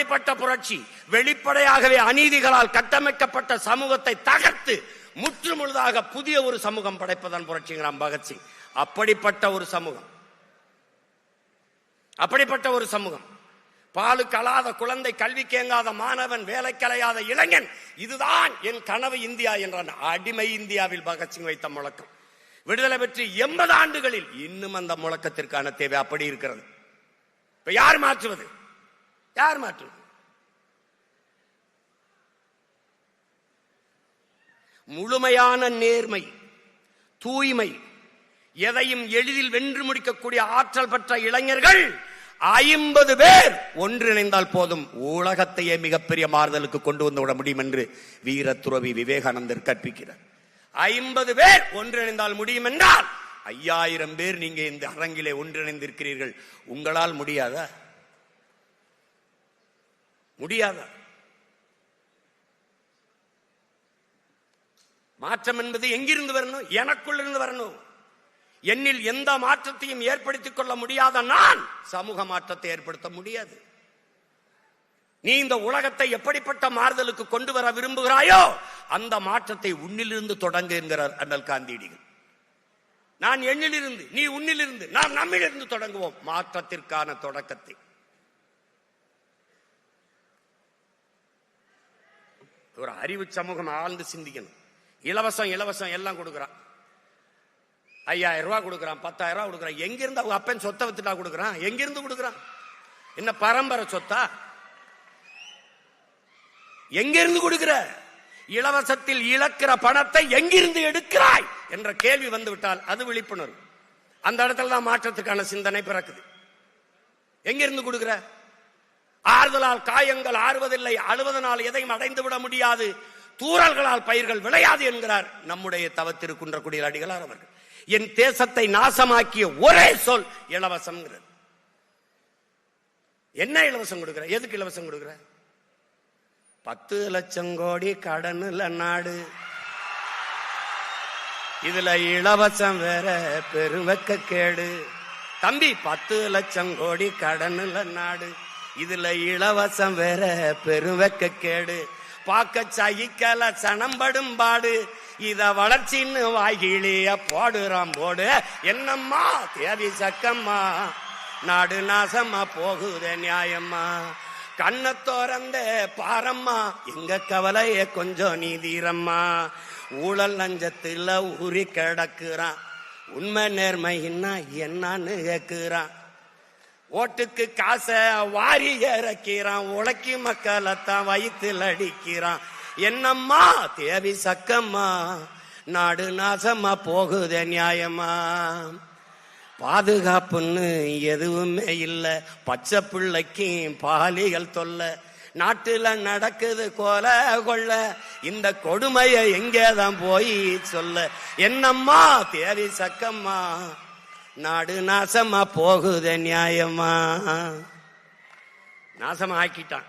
அப்படிப்பட்ட புரட்சி வெளிப்படையாகவே அநீதிகளால் கட்டமைக்கப்பட்ட சமூகத்தை தகர்த்து முற்று முழுதாக புதிய ஒரு சமூகம் படைப்பதன் புரட்சிங்கிறான் பகத்சிங். அப்படிப்பட்ட ஒரு சமூகம் பாலு கலாத குழந்தை, கல்வி கேங்காத மாணவன், வேலை கலையாத இளைஞன், இதுதான் என் கனவு இந்தியா என்றான். அடிமை இந்தியாவில் பகத்சிங் வைத்த முழக்கம் விடுதலை பெற்று 80 ஆண்டுகளில் இன்னும் அந்த முழக்கத்திற்கான தேவை அப்படி இருக்கிறது. இப்ப யார் மாற்றுவது? முழுமையான நேர்மை, தூய்மை, எதையும் எளிதில் வென்று முடிக்கக்கூடிய ஆற்றல் பெற்ற இளைஞர்கள் 50 பேர் ஒன்றிணைந்தால் போதும் உலகத்தையே மிகப்பெரிய மாறுதலுக்கு கொண்டு வந்து விட முடியும் என்று வீர துறவி விவேகானந்தர் கற்பிக்கிறார். 50 பேர் ஒன்றிணைந்தால் முடியும் என்றால் 5000 பேர் நீங்க இந்த அரங்கிலே ஒன்றிணைந்திருக்கிறீர்கள். உங்களால் முடியாதா? மாற்றம் என்பது எங்கிருந்து வரணும்? எனக்குள்ள இருந்து வரணும். என்னில் எந்த மாற்றத்தையும் ஏற்படுத்திக் கொள்ள முடியாத நான் சமூக மாற்றத்தை ஏற்படுத்த முடியாது. நீ இந்த உலகத்தை எப்படிப்பட்ட மாறுதலுக்கு கொண்டு வர விரும்புகிறாயோ அந்த மாற்றத்தை உன்னிலிருந்து தொடங்கு என்கிறார் அண்ணல் காந்தியடிகள். நான் எண்ணிலிருந்து, நீ உன்னிலிருந்து, நான் நம்மிலிருந்து தொடங்குவோம் மாற்றத்திற்கான தொடக்கத்தை. ஒரு அறிவு சமூகம் ஆழ்ந்து சிந்திக்கணும். இலவசம் எல்லாம் கொடுக்கிறான். 5000 ரூபாய் கொடுக்கிறான், 10,000 ரூபாய் கொடுக்கிறான். எங்கிருந்து அவங்க அப்பன் சொத்தை வித்துட்டா கொடுக்கிறான்? எங்கிருந்து கொடுக்கிறான்? என்ன பரம்பரை சொத்தா? எங்கிருந்து கொடுக்கிற? இலவசத்தில் இழக்கிற பணத்தை எங்கிருந்து எடுக்கிறாய் என்ற கேள்வி வந்துவிட்டால் அது விழிப்புணர்வு. அந்த இடத்துல தான் மாற்றத்துக்கான சிந்தனை பிறக்குது. எங்கிருந்து கொடுக்கிற? ஆறுதலால் காயங்கள் ஆறுவதில்லை, அழுவதனால் எதையும் அடைந்து விட முடியாது, தூறல்களால் பயிர்கள் விளையாது என்கிறார் நம்முடைய தவத்திருக்குன்றக்குடியில் அடிகளார் அவர்கள். என் தேசத்தை நாசமாக்கிய ஒரே சொல் இலவசம். என்ன இலவசம் கொடுக்கிற? எதுக்கு இலவசம் கொடுக்கிற? 10 லட்சம் கோடி கடனுல நாடு, இதுல இலவசம் வேற பெருவெக்க கேடு. தம்பி, 10 லட்சம் கோடி கடனுல நாடு, இதுல இலவசம் வேற பெருவெக்க கேடு. பாக்க சகிக்கல சனம்படும் பாடு, இத வளர்ச்சின்னு வாய்கிளிய போடுறான் போடு. என்னம்மா தேவி சக்கம்மா, நாடு நாசமா போகுதே நியாயம்மா. கண்ண தோறந்த பாரம்மா, எங்க கவலைய கொஞ்சம் நீதீரம்மா. ஊழல் லஞ்சத்துல ஊறி கிடக்குறான், உண்மை நேர்மைன்னா என்னன்னு கேக்குறான். ஓட்டுக்கு காசை வாரி இறக்கிறான், உழைக்கி மக்களைத்தான் வயிற்றில் அடிக்கிறான். என்னம்மா தேவி சக்கம்மா, நாடு நாசமா போகுதே நியாயமா. பாதுகாப்புன்னு எதுவுமே இல்ல, பச்சை பிள்ளைக்கும் பாலிகள் தொல்ல. நாட்டுல நடக்குது கொலை கொள்ள, இந்த கொடுமையை எங்கேதான் போய் சொல்ல. என்னம்மா தேவி சக்கம்மா, நாடு நாசமா போகுதே நியாயமா. நாசமா ஆக்கிட்டான்.